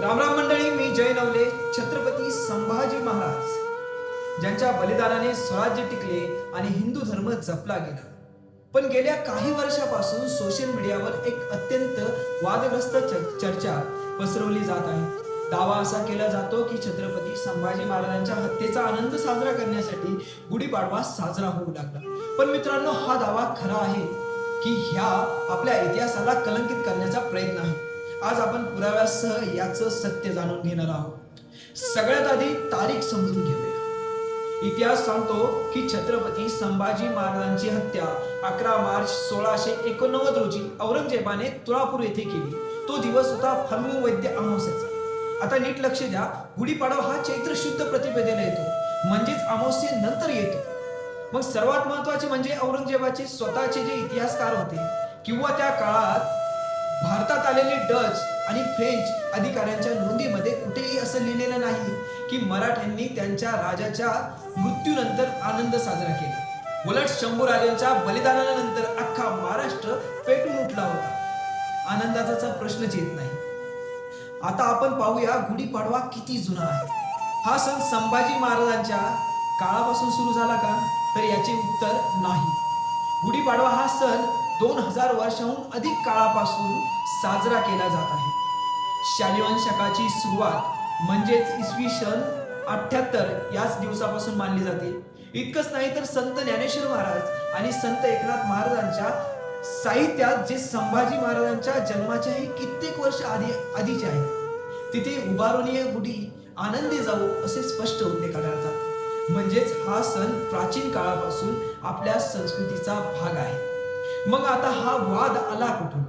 राम राम मंडळी, मी जय नवले. छत्रपती संभाजी महाराज ज्यांच्या बलिदानाने स्वराज्य टिकले आणि हिंदू धर्म जपला गेला. पण गेल्या काही वर्षापासून सोशल मीडियावर एक अत्यंत वादग्रस्त चर्चा पसरवली जात आहे. दावा असा केला जातो की छत्रपती संभाजी महाराजांच्या हत्येचा आनंद साजरा करण्यासाठी गुढीपाडवा साजरा होऊ लागला. पण मित्रांनो, हा दावा खरा आहे की ह्या आपल्या इतिहासाला कलंकित करण्याचा प्रयत्न आहे? आज आपण पुराव्यासह याचं सत्य जाणून घेणार आहोत. सगळ्यात आधी तारीख समजून घेऊया. इतिहास सांगतो की छत्रपती संभाजी महाराजांची हत्या 11 मार्च 1689 रोजी औरंगजेबाने तुळापूर येथे केली. तो दिवस होता फाल्गुन वैद्य अमावस्येचा. आता नीट लक्ष द्या, गुढीपाडवा हा चैत्र शुद्ध प्रतिपदेला येतो, म्हणजेच अमावस्येनंतर येतो. मग सर्वात महत्वाचे म्हणजे औरंगजेबाचे स्वतःचे जे इतिहासकार होते किंवा त्या काळात भारतात आलेले डच आणि फ्रेंच अधिकाऱ्यांच्या नोंदीमध्ये कुठेही असं लिहिलेलं नाही की मराठ्यांनी त्यांच्या राजाच्या मृत्यूनंतर आनंद साजरा केला. उलट शंभूराजांच्या बलिदानानंतर अख्खा महाराष्ट्र पेटून उठला होता. आनंदाचा प्रश्नच येत नाही. आता आपण पाहूया गुढीपाडवा किती जुना आहे. हा सण संभाजी महाराजांच्या काळापासून सुरू झाला का? तर याचे उत्तर नाही. गुढीपाडवा हा सण 2000 वर्षांहून अधिक काळापासून साजरा केला जात आहे. शालिवाहन शकाची सुरुवात म्हणजेच इसवी सन 78 याच दिवसापासून मानली जाते. इतकंच नाही तर संत ज्ञानेश्वर महाराज आणि संत एकनाथ महाराजांच्या साहित्यात जे संभाजी महाराजांच्या जन्माच्याही कित्येक वर्ष आधीचे आहे, तिथे उभारणीय गुढी आनंदी जाऊ असे स्पष्ट उल्लेख आढळतात. म्हणजेच हा सण प्राचीन काळापासून आपल्या संस्कृतीचा भाग आहे. मग आता हा वाद आला कुठून?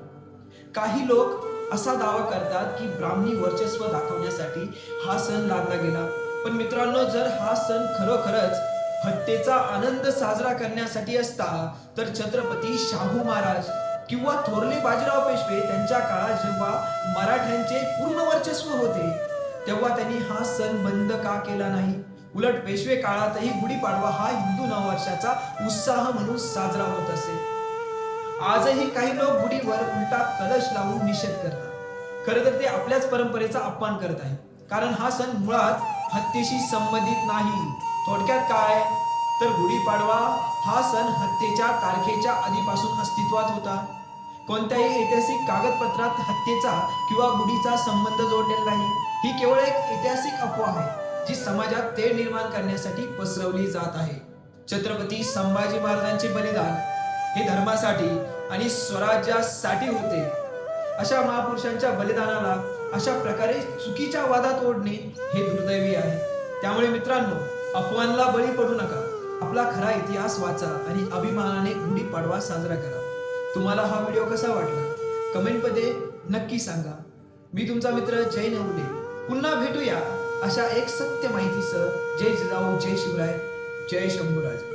काही लोक असा दावा करतात की ब्राह्मणी वर्चस्व दाखवण्यासाठी हा सण लादला गेला. पण मित्रांनो, जर हा सण खरोखरच हत्येचा आनंद साजरा करण्यासाठी असता तर छत्रपती शाहू महाराज किंवा थोरले बाजीराव पेशवे त्यांच्या काळात जेव्हा मराठ्यांचे पूर्ण वर्चस्व होते तेव्हा त्यांनी हा सण बंद का केला नाही? उलट पेशवे काळातही गुढीपाडवा हा हिंदू नववर्षाचा उत्साह म्हणून साजरा होत असे. आजही काही लोक गुढीवर उलटा कलश लावून निषेध करतात. खरं तर ते आपल्याच परंपरेचा अपमान करत आहेत, कारण हा सण मुळात हत्येशी संबंधित नाही. थोडक्यात काय तर गुढीपाडवा हा सण हत्येच्या तारखेच्या आधीपासून अस्तित्वात होता. कोणत्याही ऐतिहासिक कागदपत्रात हत्येचा किंवा गुढीचा संबंध जोडलेला नाही. ही केवळ एक ऐतिहासिक अफवा आहे जी समाजात तेढ निर्माण करण्यासाठी पसरवली जात आहे. छत्रपती संभाजी महाराजांचे बलिदान हे धर्मासाठी आणि स्वराज्यासाठी होते. अशा महापुरुषांच्या बलिदानाला अशा प्रकारे चुकीच्या वादात ओढणे हे दुर्दैवी आहे. त्यामुळे मित्रांनो, अफवांना बळी पडू नका. आपला खरा इतिहास वाचा आणि अभिमानाने गुढीपाडवा साजरा करा. तुम्हाला हा व्हिडिओ कसा वाटला कमेंटमध्ये नक्की सांगा. मी तुमचा मित्र जय नवले. पुन्हा भेटूया अशा एक सत्य माहितीसह. जय जिजाऊ, जय शिवराय, जय शंभूराज.